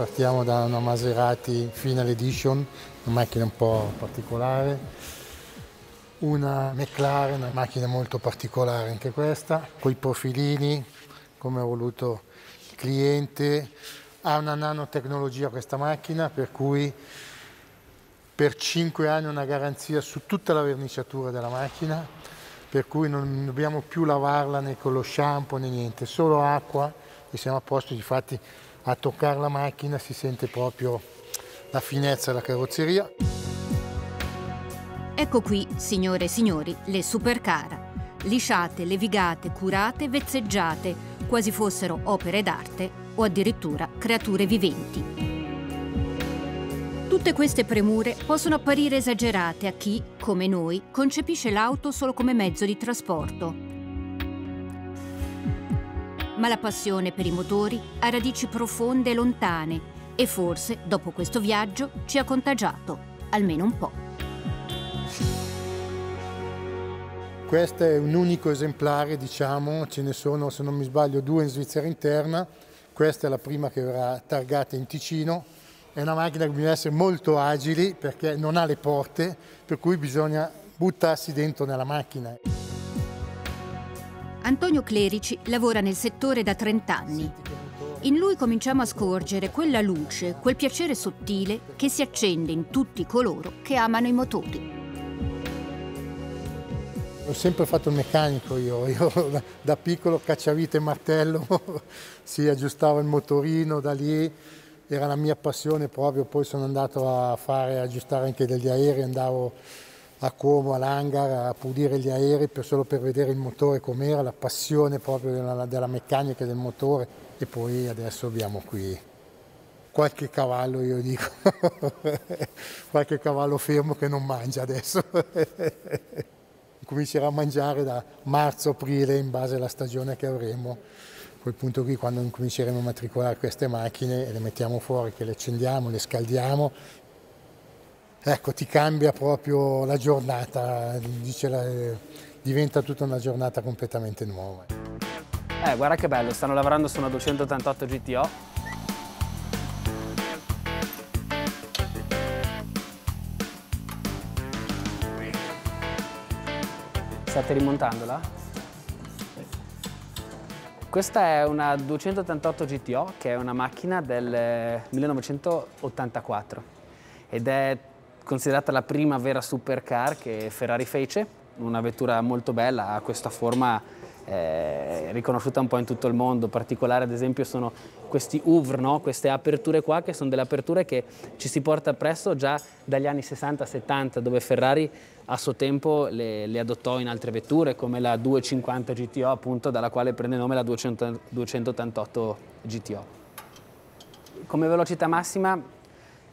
Partiamo da una Maserati Final Edition, una macchina un po' particolare, una McLaren, una macchina molto particolare anche questa, con i profilini, come ha voluto il cliente. Ha una nanotecnologia questa macchina, per cui per 5 anni una garanzia su tutta la verniciatura della macchina, per cui non dobbiamo più lavarla né con lo shampoo né niente, solo acqua e siamo a posto. Difatti a toccare la macchina si sente proprio la finezza della carrozzeria. Ecco qui, signore e signori, le supercar. Lisciate, levigate, curate, vezzeggiate, quasi fossero opere d'arte o addirittura creature viventi. Tutte queste premure possono apparire esagerate a chi, come noi, concepisce l'auto solo come mezzo di trasporto. Ma la passione per i motori ha radici profonde e lontane e forse, dopo questo viaggio, ci ha contagiato, almeno un po'. Questo è un unico esemplare, diciamo, ce ne sono, se non mi sbaglio, 2 in Svizzera interna. Questa è la prima che verrà targata in Ticino. È una macchina che bisogna essere molto agili perché non ha le porte, per cui bisogna buttarsi dentro nella macchina. Antonio Clerici lavora nel settore da 30 anni. In lui cominciamo a scorgere quella luce, quel piacere sottile che si accende in tutti coloro che amano i motori. Ho sempre fatto il meccanico io da piccolo cacciavite e martello, si aggiustava il motorino, da lì era la mia passione proprio. Poi sono andato a aggiustare anche degli aerei, andavo a Como, all'hangar, a pulire gli aerei solo per vedere il motore com'era, la passione proprio della meccanica del motore. E poi adesso abbiamo qui qualche cavallo, io dico, qualche cavallo fermo che non mangia adesso. Comincerà a mangiare da marzo-aprile in base alla stagione che avremo. A quel punto qui, quando cominceremo a matricolare queste macchine e le mettiamo fuori, che le accendiamo, le scaldiamo, ecco, ti cambia proprio la giornata, diventa tutta una giornata completamente nuova. Guarda che bello, stanno lavorando su una 288 GTO. State rimontandola? Questa è una 288 GTO, che è una macchina del 1984 ed è considerata la prima vera supercar che Ferrari fece, una vettura molto bella, ha questa forma riconosciuta un po' in tutto il mondo. Particolare ad esempio sono questi ouvre, no? Queste aperture qua, che sono delle aperture che ci si porta appresso già dagli anni 60-70, dove Ferrari a suo tempo le adottò in altre vetture come la 250 GTO, appunto, dalla quale prende nome la 288 GTO. Come velocità massima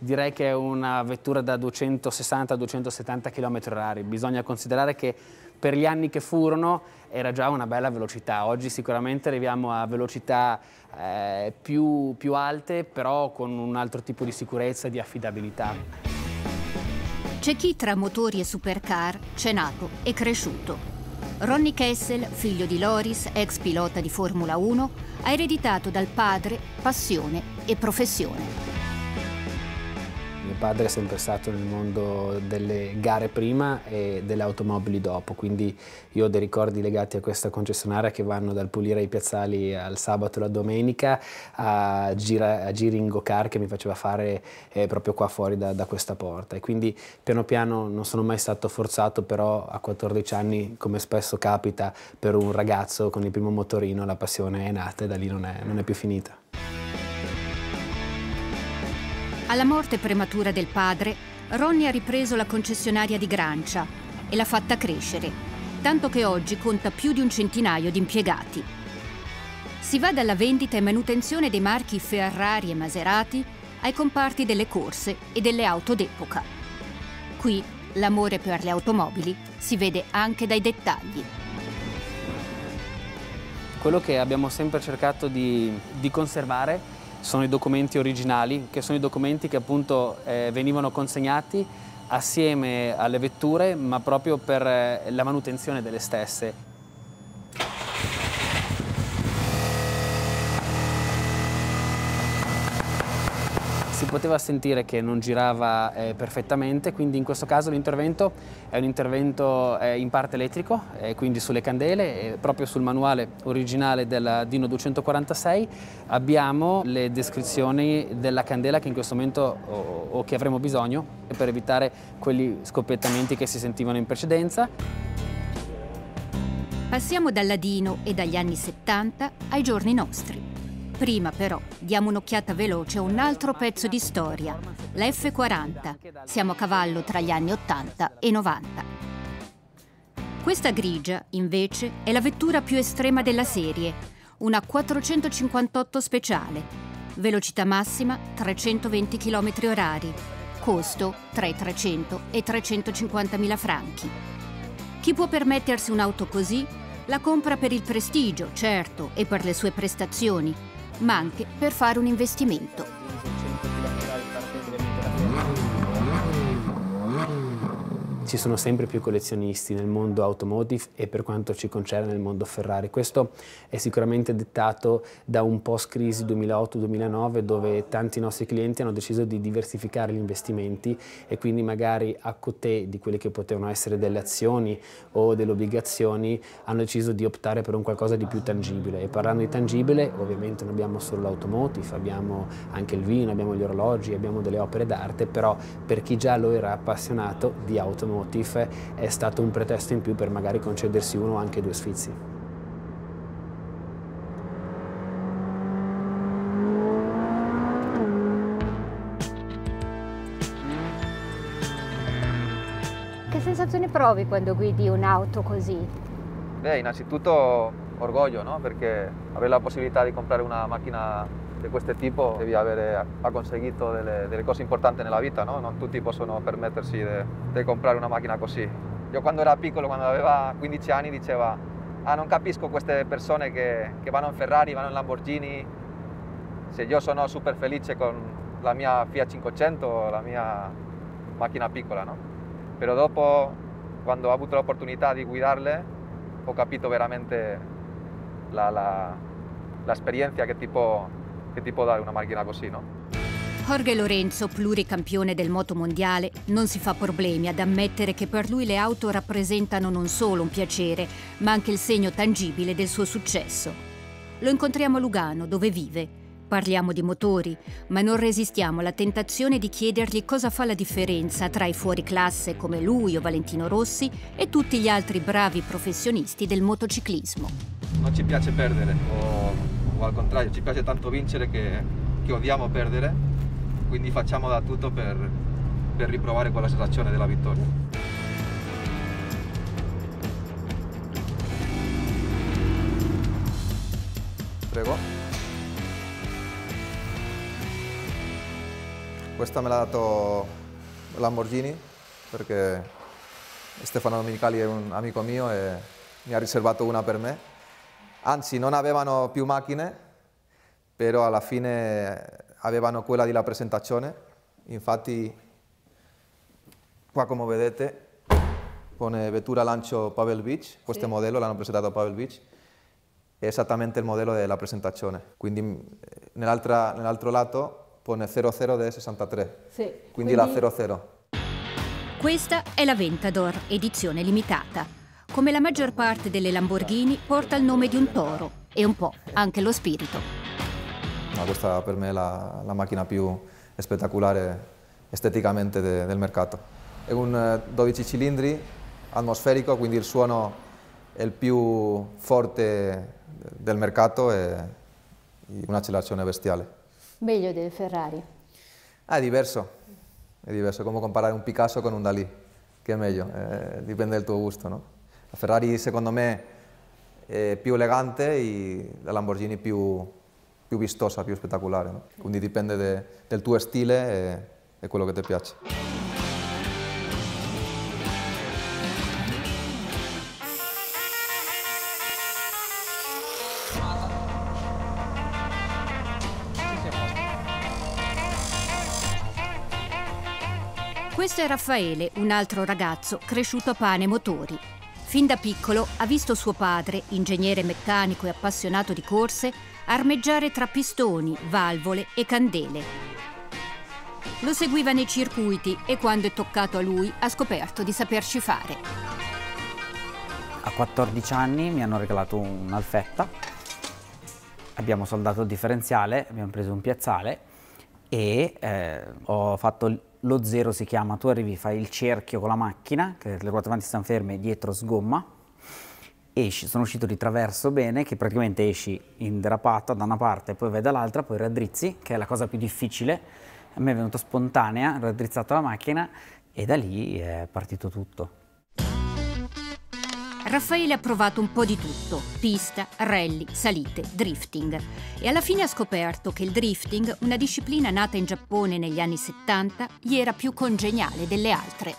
direi che è una vettura da 260-270 km/h. Bisogna considerare che per gli anni che furono era già una bella velocità. Oggi sicuramente arriviamo a velocità più alte, però con un altro tipo di sicurezza e di affidabilità. C'è chi tra motori e supercar c'è nato e cresciuto. Ronnie Kessel, figlio di Loris, ex pilota di Formula 1, ha ereditato dal padre passione e professione. Mio padre è sempre stato nel mondo delle gare prima e delle automobili dopo, quindi io ho dei ricordi legati a questa concessionaria che vanno dal pulire i piazzali al sabato e la domenica a giri in go-kart che mi faceva fare proprio qua fuori da questa porta. E quindi piano piano non sono mai stato forzato, però a 14 anni, come spesso capita per un ragazzo con il primo motorino, la passione è nata e da lì non è più finita. Alla morte prematura del padre, Ronnie ha ripreso la concessionaria di Grancia e l'ha fatta crescere, tanto che oggi conta più di un centinaio di impiegati. Si va dalla vendita e manutenzione dei marchi Ferrari e Maserati ai comparti delle corse e delle auto d'epoca. Qui l'amore per le automobili si vede anche dai dettagli. Quello che abbiamo sempre cercato di conservare sono i documenti originali, che sono i documenti che appunto venivano consegnati assieme alle vetture, ma proprio per la manutenzione delle stesse. si poteva sentire che non girava perfettamente, quindi in questo caso l'intervento è un intervento in parte elettrico, quindi sulle candele, proprio sul manuale originale della Dino 246 abbiamo le descrizioni della candela che in questo momento o che avremo bisogno per evitare quegli scoppiettamenti che si sentivano in precedenza. Passiamo dalla Dino e dagli anni 70 ai giorni nostri. Prima però diamo un'occhiata veloce a un altro pezzo di storia, la F40. Siamo a cavallo tra gli anni 80 e 90. Questa grigia, invece, è la vettura più estrema della serie, una 458 speciale. Velocità massima 320 km/h, costo tra i 300 e i 350.000 franchi. Chi può permettersi un'auto così la compra per il prestigio, certo, e per le sue prestazioni, ma anche per fare un investimento. Ci sono sempre più collezionisti nel mondo automotive e per quanto ci concerne nel mondo Ferrari. Questo è sicuramente dettato da un post-crisi 2008-2009 dove tanti nostri clienti hanno deciso di diversificare gli investimenti e quindi magari a côté di quelle che potevano essere delle azioni o delle obbligazioni hanno deciso di optare per un qualcosa di più tangibile. E parlando di tangibile ovviamente non abbiamo solo l'automotive, abbiamo anche il vino, abbiamo gli orologi, abbiamo delle opere d'arte, però per chi già lo era appassionato di automotive è stato un pretesto in più per magari concedersi uno o anche due sfizi. Che sensazione provi quando guidi un'auto così? Beh, innanzitutto orgoglio, no? Perché avere la possibilità di comprare una macchina di questo tipo devi aver conseguito delle cose importanti nella vita, no? Non tutti possono permettersi di comprare una macchina così. Io quando ero piccolo, quando aveva 15 anni, dicevo non capisco queste persone che vanno in Ferrari, vanno in Lamborghini, se io sono super felice con la mia Fiat 500, la mia macchina piccola, no? Però dopo, quando ho avuto l'opportunità di guidarle, ho capito veramente l'esperienza che ti può dare una macchina così, no? Jorge Lorenzo, pluricampione del motomondiale, non si fa problemi ad ammettere che per lui le auto rappresentano non solo un piacere, ma anche il segno tangibile del suo successo. Lo incontriamo a Lugano, dove vive. Parliamo di motori, ma non resistiamo alla tentazione di chiedergli cosa fa la differenza tra i fuoriclasse come lui o Valentino Rossi e tutti gli altri bravi professionisti del motociclismo. Non ci piace perdere, o al contrario, ci piace tanto vincere che odiamo perdere, quindi facciamo da tutto per riprovare quella sensazione della vittoria. Prego. Questa me l'ha dato Lamborghini perché Stefano Domenicali è un amico mio e mi ha riservato una per me. Anzi, non avevano più macchine, però alla fine avevano quella della presentazione. Infatti, qua come vedete, pone vettura lancio Pebble Beach. Questo modello l'hanno presentato a Pebble Beach. È esattamente il modello della presentazione. Quindi nell'altro lato pone 00 del 63, sì, quindi la 00. Questa è la Ventador, edizione limitata. Come la maggior parte delle Lamborghini, porta il nome di un toro e un po' anche lo spirito. No, questa per me è la macchina più spettacolare esteticamente del mercato. È un 12 cilindri atmosferico, quindi il suono è il più forte del mercato e un'accelerazione bestiale. Meglio del Ferrari? È diverso, è come comparare un Picasso con un Dalì, che è meglio, dipende dal tuo gusto, no? La Ferrari secondo me è più elegante e la Lamborghini più vistosa, più spettacolare, no? Quindi dipende del tuo stile e quello che ti piace. Questo è Raffaele, un altro ragazzo cresciuto a pane e motori. Fin da piccolo ha visto suo padre, ingegnere meccanico e appassionato di corse, armeggiare tra pistoni, valvole e candele. Lo seguiva nei circuiti e quando è toccato a lui ha scoperto di saperci fare. A 14 anni mi hanno regalato un'Alfetta, abbiamo soldato il differenziale, abbiamo preso un piazzale e ho fatto lo zero, si chiama, tu arrivi, fai il cerchio con la macchina, che le ruote avanti stanno ferme, dietro sgomma, esci, sono uscito di traverso bene, che praticamente esci in derapata da una parte, poi vai dall'altra, poi raddrizzi, che è la cosa più difficile. A me è venuto spontanea, ho raddrizzato la macchina e da lì è partito tutto. Raffaele ha provato un po' di tutto: pista, rally, salite, drifting. E alla fine ha scoperto che il drifting, una disciplina nata in Giappone negli anni 70, gli era più congeniale delle altre.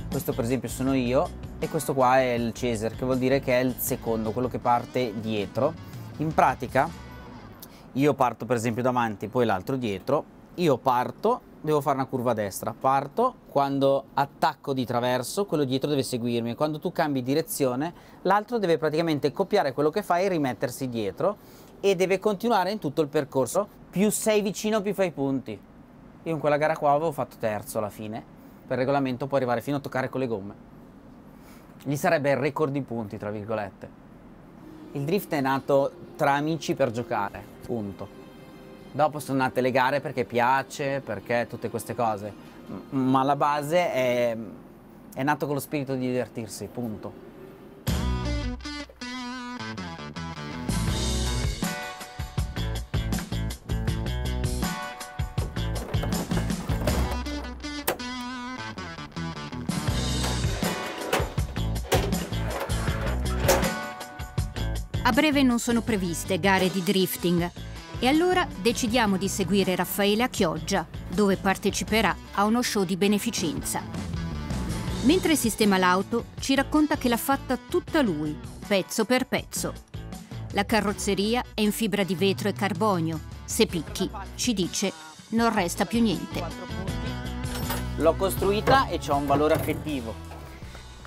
Questo per esempio sono io e questo qua è il chaser, che vuol dire che è il secondo, quello che parte dietro. In pratica io parto per esempio davanti, poi l'altro dietro. Io parto, devo fare una curva a destra, parto, quando attacco di traverso, quello dietro deve seguirmi, quando tu cambi direzione, l'altro deve praticamente copiare quello che fai e rimettersi dietro e deve continuare in tutto il percorso. Più sei vicino, più fai punti. Io in quella gara qua avevo fatto terzo alla fine, per regolamento può arrivare fino a toccare con le gomme. Gli sarebbe il record di punti, tra virgolette. Il drift è nato tra amici per giocare, punto. Dopo sono nate le gare perché piace, perché tutte queste cose, ma la base è nato con lo spirito di divertirsi, punto. A breve non sono previste gare di drifting. E allora decidiamo di seguire Raffaele a Chioggia, dove parteciperà a uno show di beneficenza. Mentre sistema l'auto, ci racconta che l'ha fatta tutta lui, pezzo per pezzo. La carrozzeria è in fibra di vetro e carbonio. Se picchi, ci dice, non resta più niente. L'ho costruita e c'ha un valore affettivo.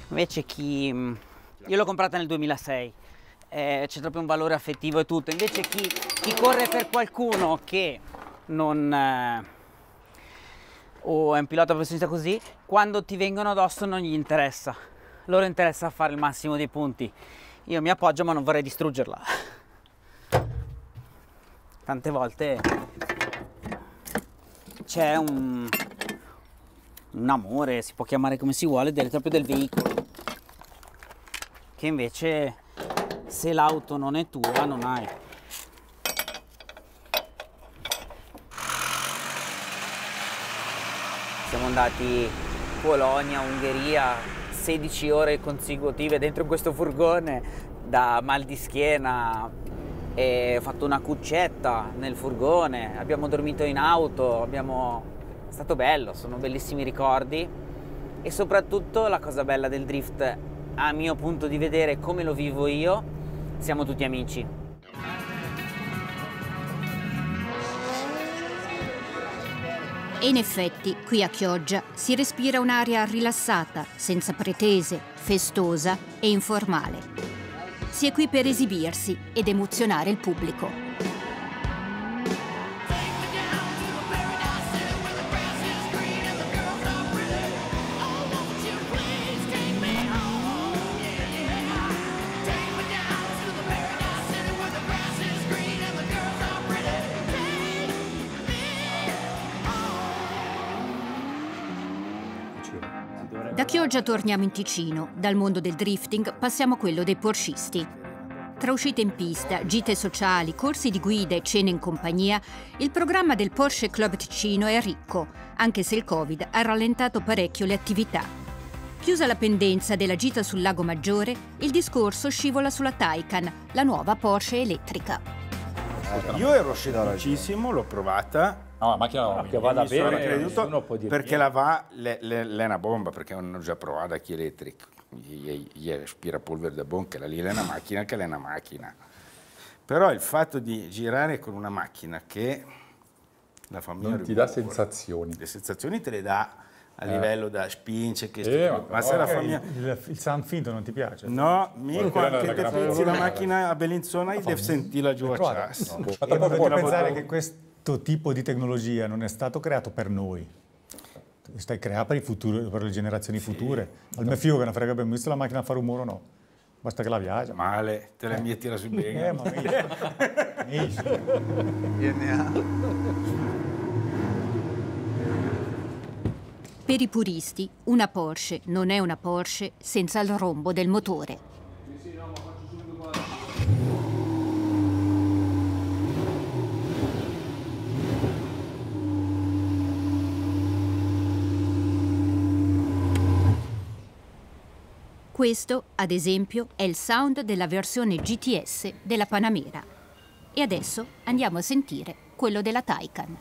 Invece io l'ho comprata nel 2006. C'è proprio un valore affettivo e tutto. Invece chi corre per qualcuno che non o è un pilota professionista così, quando ti vengono addosso non gli interessa. Loro interessa fare il massimo dei punti. Io mi appoggio ma non vorrei distruggerla. Tante volte c'è un amore, si può chiamare come si vuole, proprio del veicolo, che invece se l'auto non è tua, non hai. Siamo andati Polonia, Ungheria, 16 ore consecutive dentro questo furgone, da mal di schiena, e ho fatto una cuccetta nel furgone, abbiamo dormito in auto, è stato bello, sono bellissimi ricordi. E soprattutto la cosa bella del drift, a mio punto di vedere, come lo vivo io, siamo tutti amici. E in effetti, qui a Chioggia si respira un'aria rilassata, senza pretese, festosa e informale. Si è qui per esibirsi ed emozionare il pubblico. Da Chioggia torniamo in Ticino. Dal mondo del drifting passiamo a quello dei porscisti. Tra uscite in pista, gite sociali, corsi di guida e cene in compagnia, il programma del Porsche Club Ticino è ricco, anche se il Covid ha rallentato parecchio le attività. Chiusa la pendenza della gita sul Lago Maggiore, il discorso scivola sulla Taycan, la nuova Porsche elettrica. Io ero scetticissimo, l'ho provata. No, la macchina che vada bene, nessuno può dire perché la va, è una bomba, perché hanno già provato anche elettrico. Gli aspirapolvere da bomba, che la lì è una macchina, che è una macchina. Però il fatto di girare con una macchina che la famiglia non ti dà sensazioni. Le sensazioni te le dà a livello da spinge, ma se la famiglia... Il sound finto non ti piace? No, quando te pensi la macchina a Bellinzona devi sentire la giù a chassi. Perché pensare che questo tipo di tecnologia non è stato creato per noi, stai creando per il futuro, per le generazioni future. Al mio figlio che ne frega, abbiamo visto la macchina a fare rumore o no? Basta che la viaggia. Male, te la metti su bene. Ma Per i puristi, una Porsche non è una Porsche senza il rombo del motore. Questo, ad esempio, è il sound della versione GTS della Panamera. E adesso andiamo a sentire quello della Taycan.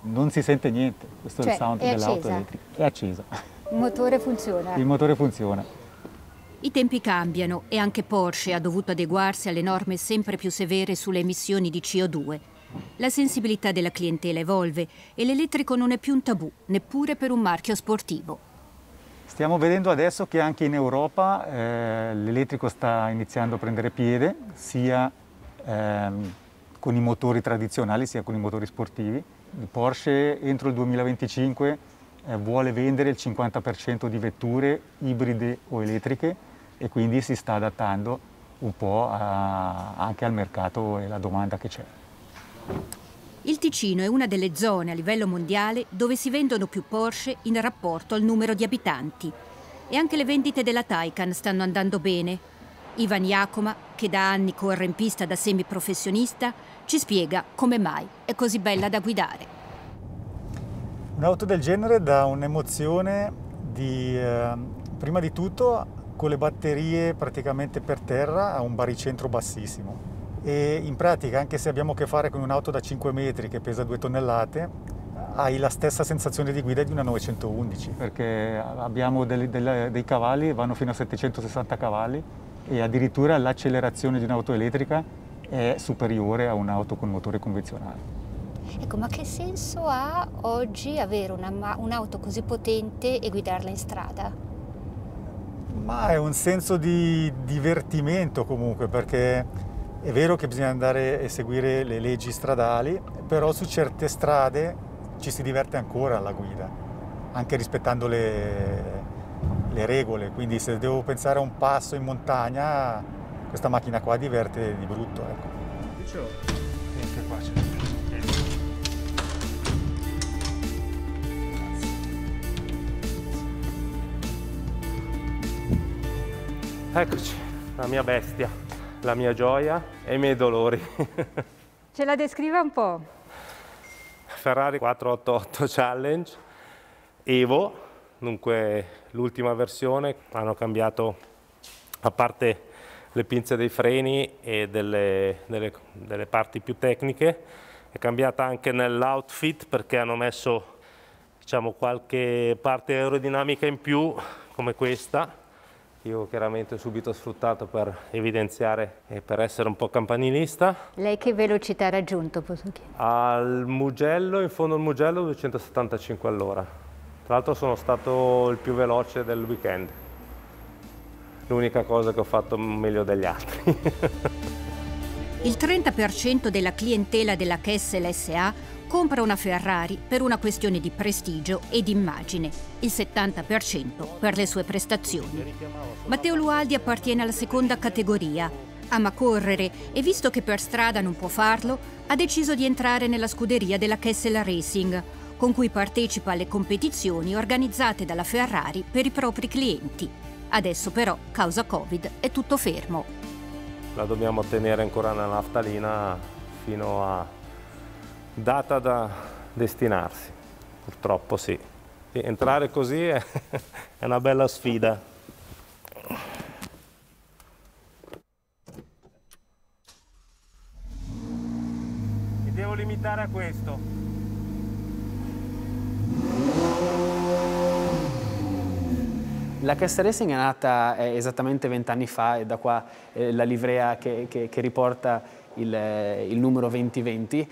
Non si sente niente, questo è il sound dell'auto elettrica. È accesa. Il motore funziona. Il motore funziona. I tempi cambiano e anche Porsche ha dovuto adeguarsi alle norme sempre più severe sulle emissioni di CO2. La sensibilità della clientela evolve e l'elettrico non è più un tabù, neppure per un marchio sportivo. Stiamo vedendo adesso che anche in Europa l'elettrico sta iniziando a prendere piede, sia con i motori tradizionali sia con i motori sportivi. Il Porsche entro il 2025 vuole vendere il 50% di vetture ibride o elettriche e quindi si sta adattando un po' anche al mercato e alla domanda che c'è. Il Ticino è una delle zone a livello mondiale dove si vendono più Porsche in rapporto al numero di abitanti. E anche le vendite della Taycan stanno andando bene. Ivan Iacoma, che da anni corre in pista da semiprofessionista, ci spiega come mai è così bella da guidare. Un'auto del genere dà un'emozione prima di tutto con le batterie praticamente per terra a un baricentro bassissimo. E in pratica, anche se abbiamo a che fare con un'auto da 5 metri che pesa 2 tonnellate, hai la stessa sensazione di guida di una 911, perché abbiamo dei cavalli che vanno fino a 760 cavalli e addirittura l'accelerazione di un'auto elettrica è superiore a un'auto con motore convenzionale. Ecco, ma che senso ha oggi avere un'auto così potente e guidarla in strada? Ma è un senso di divertimento comunque, perché è vero che bisogna andare e seguire le leggi stradali, però su certe strade ci si diverte ancora alla guida, anche rispettando le regole. Quindi se devo pensare a un passo in montagna, questa macchina qua diverte di brutto. Ecco. Anche qua c'è. Eccoci, la mia bestia, la mia gioia e i miei dolori. Ce la descriva un po'? Ferrari 488 Challenge Evo, dunque l'ultima versione. Hanno cambiato, a parte le pinze dei freni e delle parti più tecniche, è cambiata anche nell'outfit perché hanno messo, diciamo, qualche parte aerodinamica in più, come questa. Io chiaramente ho subito sfruttato per evidenziare e per essere un po' campanilista. Lei che velocità ha raggiunto, posso chiedere? Al Mugello, in fondo al Mugello, 275 all'ora. Tra l'altro sono stato il più veloce del weekend. L'unica cosa che ho fatto meglio degli altri. Il 30% della clientela della Kessel SA compra una Ferrari per una questione di prestigio e di immagine, il 70% per le sue prestazioni. Matteo Lualdi appartiene alla seconda categoria. Ama correre e, visto che per strada non può farlo, ha deciso di entrare nella scuderia della Kessel Racing, con cui partecipa alle competizioni organizzate dalla Ferrari per i propri clienti. Adesso però, causa Covid, è tutto fermo. La dobbiamo tenere ancora nella naftalina fino a data da destinarsi, purtroppo sì. Entrare così è una bella sfida. Mi devo limitare a questo. La Kessel Racing è nata esattamente 20 anni fa e da qua la livrea che riporta il numero 2020.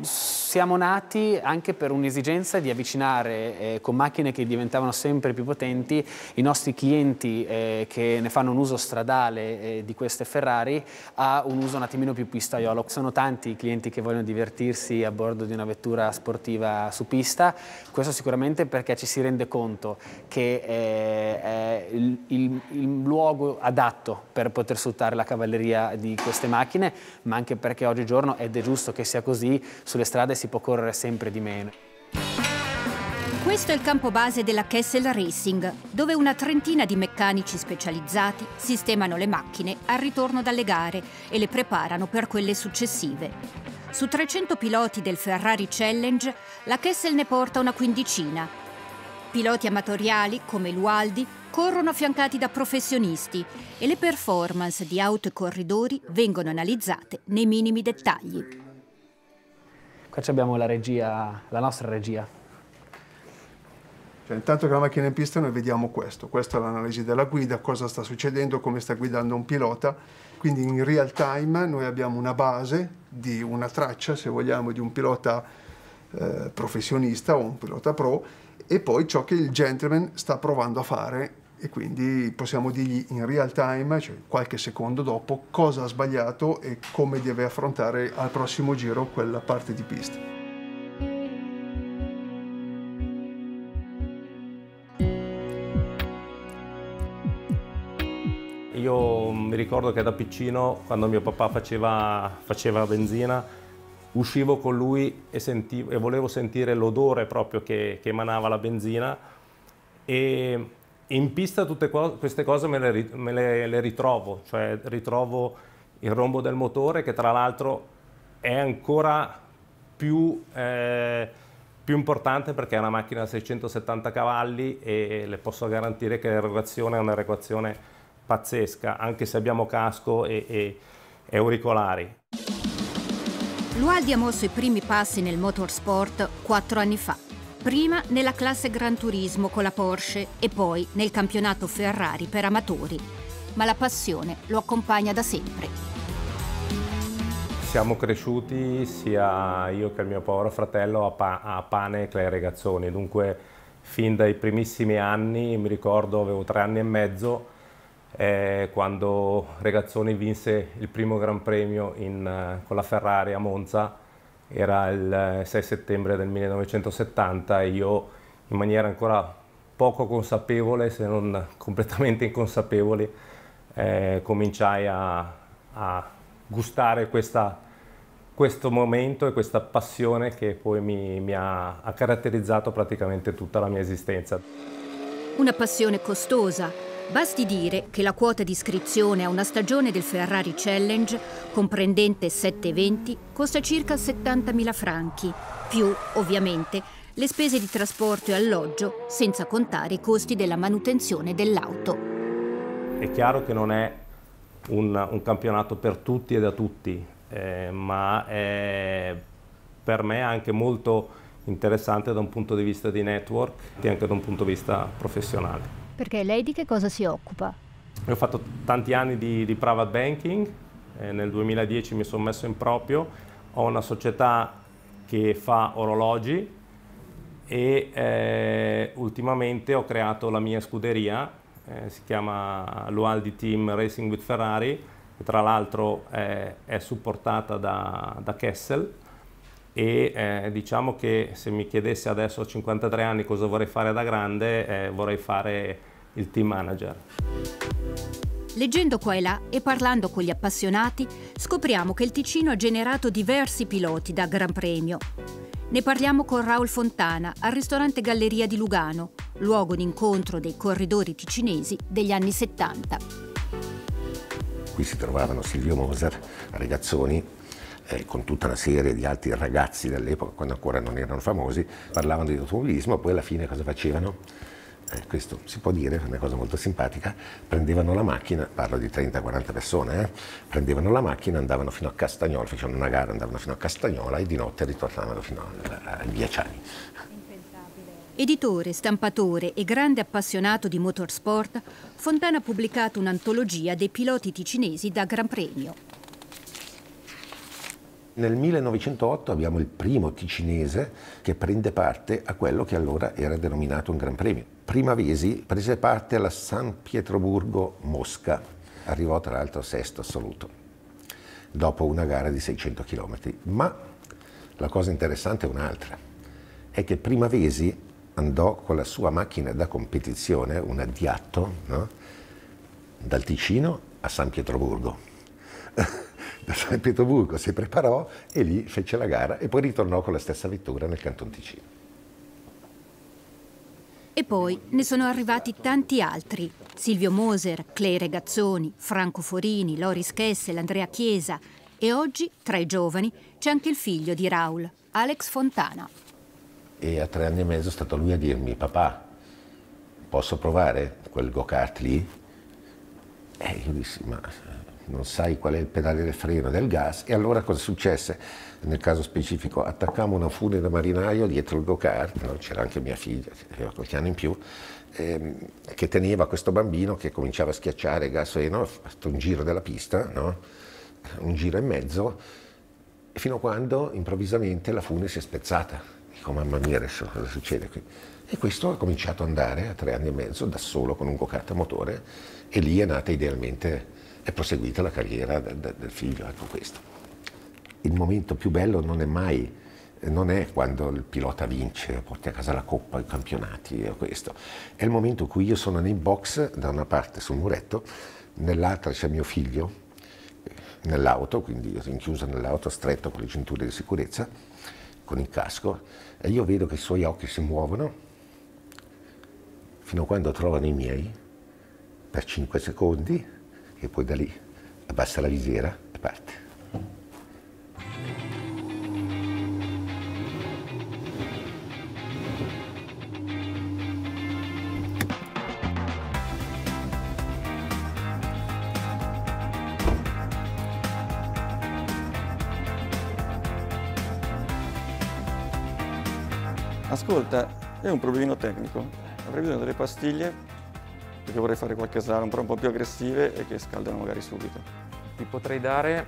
Siamo nati anche per un'esigenza di avvicinare con macchine che diventavano sempre più potenti i nostri clienti che ne fanno un uso stradale di queste Ferrari a un uso un attimino più pistaiolo. Sono tanti i clienti che vogliono divertirsi a bordo di una vettura sportiva su pista, questo sicuramente perché ci si rende conto che è il luogo adatto per poter sfruttare la cavalleria di queste macchine, ma anche perché oggigiorno, ed è giusto che sia così, sulle strade si può correre sempre di meno. Questo è il campo base della Kessel Racing, dove una trentina di meccanici specializzati sistemano le macchine al ritorno dalle gare e le preparano per quelle successive. Su 300 piloti del Ferrari Challenge, la Kessel ne porta una quindicina. Piloti amatoriali, come Lualdi, corrono affiancati da professionisti e le performance di auto e corridori vengono analizzate nei minimi dettagli. Qua abbiamo la regia, la nostra regia. Cioè, intanto che la macchina è in pista noi vediamo questo, questa è l'analisi della guida, cosa sta succedendo, come sta guidando un pilota, quindi in real time noi abbiamo una base di una traccia, se vogliamo, di un pilota professionista o un pilota pro, e poi ciò che il gentleman sta provando a fare, e quindi possiamo dirgli in real time, cioè qualche secondo dopo, cosa ha sbagliato e come deve affrontare al prossimo giro quella parte di pista. Io mi ricordo che da piccino, quando mio papà faceva benzina, uscivo con lui e volevo sentire l'odore proprio che emanava la benzina, e in pista tutte queste cose me le ritrovo, cioè ritrovo il rombo del motore, che tra l'altro è ancora più importante perché è una macchina da 670 cavalli e le posso garantire che l'erogazione è un'erogazione pazzesca, anche se abbiamo casco e auricolari. Lualdi ha mosso i primi passi nel motorsport 4 anni fa. Prima nella classe Gran Turismo con la Porsche e poi nel campionato Ferrari per amatori. Ma la passione lo accompagna da sempre. Siamo cresciuti, sia io che il mio povero fratello, a pane e Clay Regazzoni. Dunque, fin dai primissimi anni, mi ricordo, avevo 3 anni e mezzo, quando Regazzoni vinse il primo Gran Premio con la Ferrari a Monza, era il 6 settembre del 1970, e io, in maniera ancora poco consapevole, se non completamente inconsapevole, cominciai a gustare questo momento e questa passione che poi mi ha caratterizzato praticamente tutta la mia esistenza. Una passione costosa. Basti dire che la quota di iscrizione a una stagione del Ferrari Challenge, comprendente 7 eventi, costa circa 70.000 franchi, più, ovviamente, le spese di trasporto e alloggio, senza contare i costi della manutenzione dell'auto. È chiaro che non è un campionato per tutti e da tutti, ma è per me anche molto interessante da un punto di vista di network e anche da un punto di vista professionale. Perché lei di che cosa si occupa? Ho fatto tanti anni di private banking, nel 2010 mi sono messo in proprio, ho una società che fa orologi e ultimamente ho creato la mia scuderia, si chiama Lualdi Team Racing with Ferrari, che tra l'altro è supportata da Kessel, e diciamo che se mi chiedesse adesso a 53 anni cosa vorrei fare da grande, vorrei fare il team manager. Leggendo qua e là e parlando con gli appassionati, scopriamo che il Ticino ha generato diversi piloti da Gran Premio. Ne parliamo con Raul Fontana al ristorante Galleria di Lugano, luogo d'incontro dei corridori ticinesi degli anni 70. Qui si trovavano Silvio Moser, Regazzoni, con tutta una serie di altri ragazzi dell'epoca, quando ancora non erano famosi, parlavano di automobilismo, poi alla fine cosa facevano? Questo si può dire, è una cosa molto simpatica, prendevano la macchina, parlo di 30-40 persone, prendevano la macchina, andavano fino a Castagnola, facevano una gara, andavano fino a Castagnola e di notte ritornavano fino ai Ghiacciai. Editore, stampatore e grande appassionato di motorsport, Fontana ha pubblicato un'antologia dei piloti ticinesi da Gran Premio. Nel 1908 abbiamo il primo ticinese che prende parte a quello che allora era denominato un Gran Premio. Primavesi prese parte alla San Pietroburgo Mosca, arrivò tra l'altro sesto assoluto, dopo una gara di 600 km. Ma la cosa interessante è un'altra, è che Primavesi andò con la sua macchina da competizione, una Diatto, no? Dal Ticino a San Pietroburgo. Da San Pietroburgo si preparò e lì fece la gara e poi ritornò con la stessa vettura nel Canton Ticino. E poi ne sono arrivati tanti altri: Silvio Moser, Clay Regazzoni, Franco Forini, Loris Kessel, Andrea Chiesa, e oggi tra i giovani c'è anche il figlio di Raul, Alex Fontana. E a 3 anni e mezzo è stato lui a dirmi: papà, posso provare quel go-kart lì? E io dissi: ma non sai qual è il pedale del freno, del gas? E allora cosa successe? Nel caso specifico attaccammo una fune da marinaio dietro il go-kart, no? C'era anche mia figlia, che aveva qualche anno in più, che teneva questo bambino che cominciava a schiacciare gas freno, ha fatto un giro della pista, no? Un giro e mezzo, fino a quando improvvisamente la fune si è spezzata. Dico: mamma mia, adesso cosa succede qui? E questo ha cominciato ad andare a 3 anni e mezzo da solo con un go-kart a motore, e lì è nata idealmente, è proseguita la carriera del figlio. Ecco, questo. Il momento più bello non è quando il pilota vince, porti a casa la coppa, i campionati, questo. È il momento in cui io sono nei box, da una parte sul muretto, nell'altra c'è mio figlio, nell'auto, quindi io rinchiuso nell'auto, stretto con le cinture di sicurezza, con il casco, e io vedo che i suoi occhi si muovono fino a quando trovano i miei per 5 secondi e poi da lì abbassa la visiera e parte. Ascolta, è un problemino tecnico. Avrei bisogno delle pastiglie perché vorrei fare qualche slalom però un po' più aggressive e che scaldano magari subito. Ti potrei dare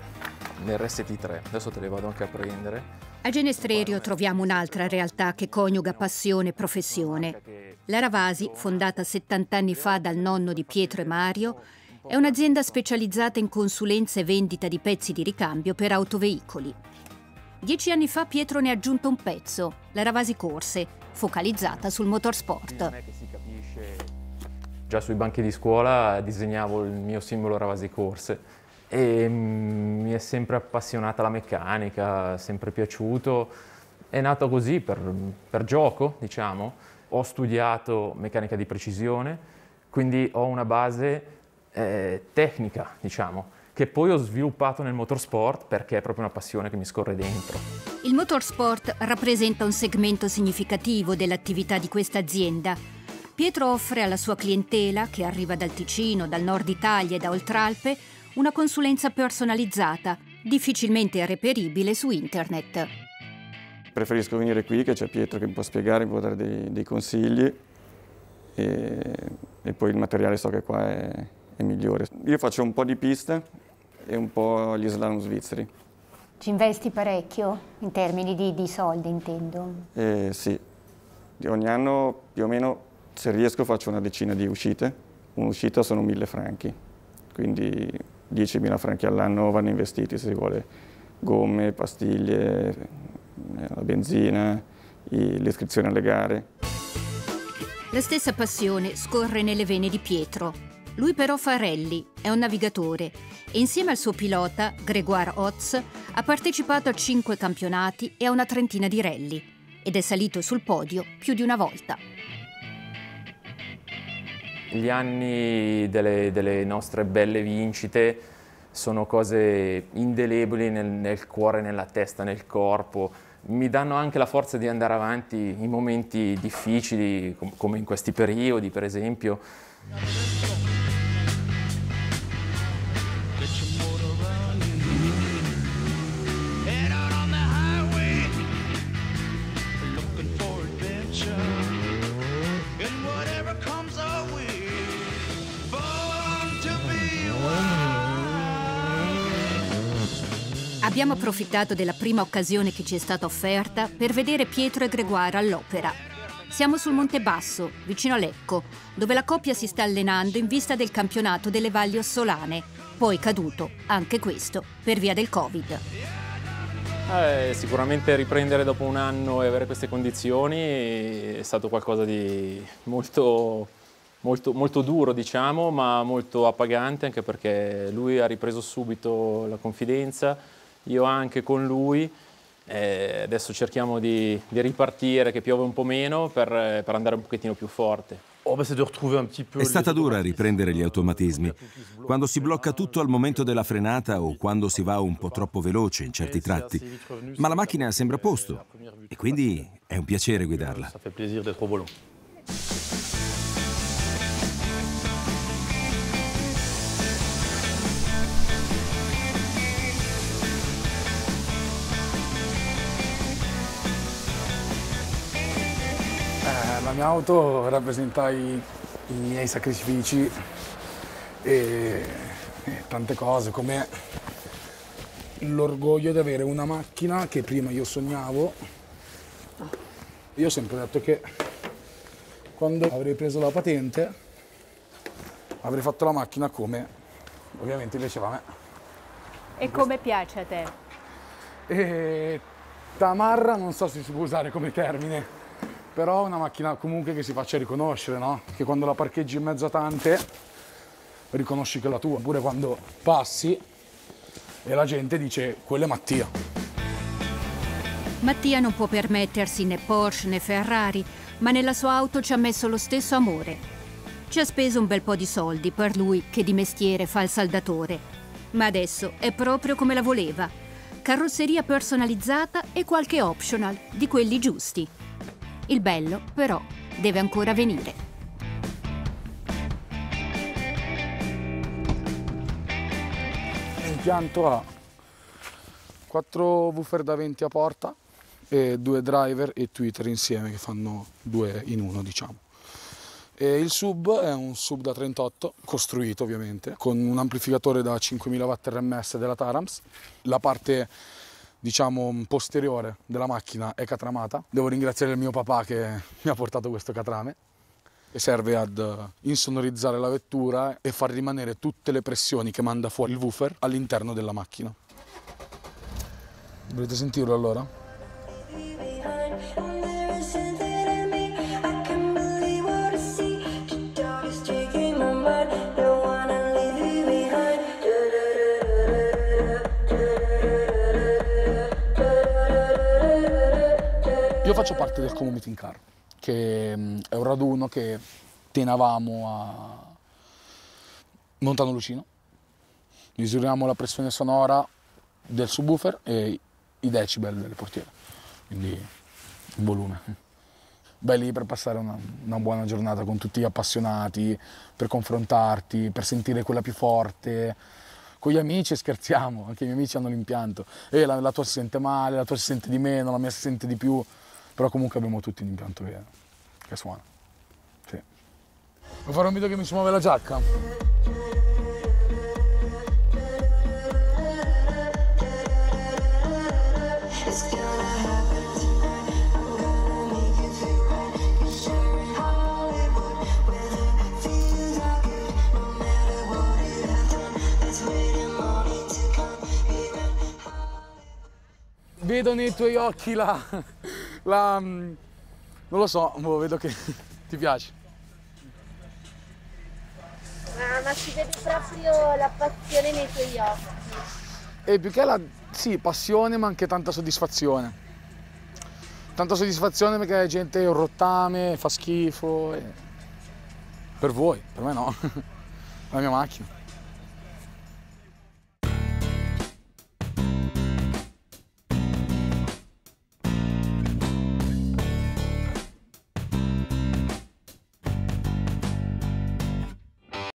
l'RST3, adesso te le vado anche a prendere. A Genestrerio troviamo un'altra realtà che coniuga passione e professione. La Ravasi, fondata 70 anni fa dal nonno di Pietro e Mario, è un'azienda specializzata in consulenza e vendita di pezzi di ricambio per autoveicoli. 10 anni fa Pietro ne ha aggiunto un pezzo, la Ravasi Corse, focalizzata sul motorsport. Non è che si capisce. Già sui banchi di scuola disegnavo il mio simbolo Ravasi Corse e mi è sempre appassionata la meccanica, sempre piaciuto. È nato così per gioco, diciamo. Ho studiato meccanica di precisione, quindi ho una base tecnica, diciamo, che poi ho sviluppato nel motorsport perché è proprio una passione che mi scorre dentro. Il motorsport rappresenta un segmento significativo dell'attività di questa azienda. Pietro offre alla sua clientela, che arriva dal Ticino, dal nord Italia e da Oltralpe, una consulenza personalizzata, difficilmente reperibile su internet. Preferisco venire qui, che c'è Pietro che mi può spiegare, mi può dare dei consigli e poi il materiale so che qua è migliore. Io faccio un po' di pista e un po' gli slalom svizzeri. Ci investi parecchio in termini di soldi, intendo? Sì, ogni anno più o meno, se riesco, faccio una decina di uscite. Un'uscita sono 1000 franchi, quindi 10.000 franchi all'anno vanno investiti se si vuole gomme, pastiglie, la benzina, l'iscrizione alle gare. La stessa passione scorre nelle vene di Pietro. Lui però fa rally, è un navigatore e insieme al suo pilota, Grégoire Hotz, ha partecipato a 5 campionati e a una trentina di rally ed è salito sul podio più di una volta. Gli anni delle nostre belle vincite sono cose indelebili nel cuore, nella testa, nel corpo. Mi danno anche la forza di andare avanti in momenti difficili, come in questi periodi, per esempio. Abbiamo approfittato della prima occasione che ci è stata offerta per vedere Pietro e Grégoire all'opera. Siamo sul Monte Basso, vicino a Lecco, dove la coppia si sta allenando in vista del campionato delle Valli Ossolane, poi caduto, anche questo, per via del Covid. Sicuramente riprendere dopo un anno e avere queste condizioni è stato qualcosa di molto duro, diciamo, ma molto appagante, anche perché lui ha ripreso subito la confidenza, io anche con lui. Adesso cerchiamo di ripartire, che piove un po' meno, per andare un pochettino più forte. È stata dura riprendere gli automatismi. Quando si blocca tutto al momento della frenata o quando si va un po' troppo veloce in certi tratti. Ma la macchina sembra a posto e quindi è un piacere guidarla. La mia auto rappresenta i miei sacrifici e tante cose, come l'orgoglio di avere una macchina che prima io sognavo. Io ho sempre detto che quando avrei preso la patente avrei fatto la macchina come ovviamente piaceva a me. E come piace a te? E tamarra non so se si può usare come termine, però una macchina comunque che si faccia riconoscere, no? Che quando la parcheggi in mezzo a tante riconosci che è la tua, oppure quando passi e la gente dice quello è Mattia. Mattia non può permettersi né Porsche né Ferrari, ma nella sua auto ci ha messo lo stesso amore. Ci ha speso un bel po' di soldi per lui che di mestiere fa il saldatore, ma adesso è proprio come la voleva. Carrozzeria personalizzata e qualche optional di quelli giusti. Il bello, però, deve ancora venire. L'impianto ha 4 woofer da 20 a porta e 2 driver e tweeter insieme che fanno 2 in 1, diciamo. E il sub è un sub da 38, costruito ovviamente, con un amplificatore da 5000 watt RMS della Tarams. La parte, diciamo, posteriore della macchina è catramata. Devo ringraziare il mio papà che mi ha portato questo catrame, che serve ad insonorizzare la vettura e far rimanere tutte le pressioni che manda fuori il woofer all'interno della macchina. Volete sentirlo allora? Io faccio parte del Como Meeting Car, che è un raduno che tenevamo a Montano Lucino. Misuriamo la pressione sonora del subwoofer e i decibel delle portiere, quindi il volume. Beh, lì per passare una buona giornata con tutti gli appassionati, per confrontarti, per sentire quella più forte. Con gli amici scherziamo, anche i miei amici hanno l'impianto. La tua si sente male, la tua si sente di meno, la mia si sente di più. Però comunque abbiamo tutti l'impianto che suona. Sì. Vuoi fare un video che mi si muove la giacca? Vedo nei tuoi occhi non lo so, vedo che ti piace. Ma si vede proprio la passione nei tuoi occhi. E più che sì, passione, ma anche tanta soddisfazione. Tanta soddisfazione perché la gente è un rottame, fa schifo. Per voi, per me no. La mia macchina.